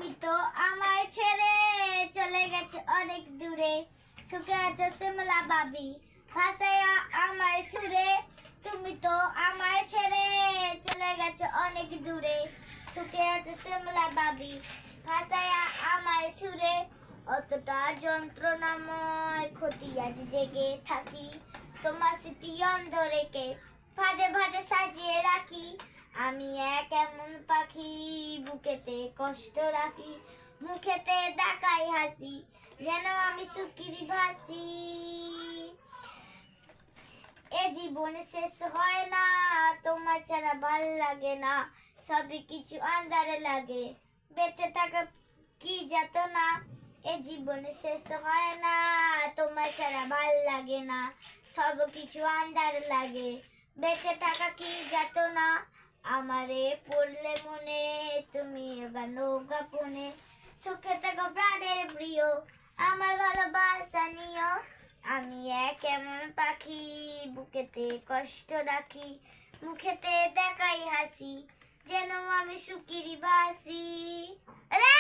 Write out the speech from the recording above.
তুমি তো আমায় ছেড়ে চলে গেছো অনেক দূরে, সুখে আছো শিমলা বাবি ভাসায়া আমায় সুরে। তুমি তো আমায় ছেড়ে চলে গেছো অনেক দূরে, সুখে আছো শিমলা বাবি ভাসায়া আমায় সুরে। অতটা যন্ত্রণাময় ক্ষতি আজ জেগে থাকি, তোমার স্মৃতি অন্তরেকে ভাজে ভাজে সাজিয়ে রাখি। আমি এক এমন পাখি বুকেতে কষ্ট রাখি, মুখেতে দেখাই হাসি, যেন আমি সুখের ভাসি। এ জীবন শেষ হয় না, তোমার ছাড়া ভাল লাগে না, সবই কিছু আন্ধারে লাগে, বেঁচে থাকা কি যেত না। এ জীবন শেষ হয় না, তোমার ছাড়া ভাল লাগে না, সব কিছু আন্ধার লাগে, বেঁচে থাকা কি যেত না। আমারে পড়লে মনে তুমি নৌকা পুনে, সুখে থাকো প্রাণের প্রিয়, আমার ভালোবাসা নিও। আমি এক এমন পাখি বুকেতে কষ্ট রাখি, মুখেতে দেখাই হাসি, যেন আমি সুখেরই বাসি। আরে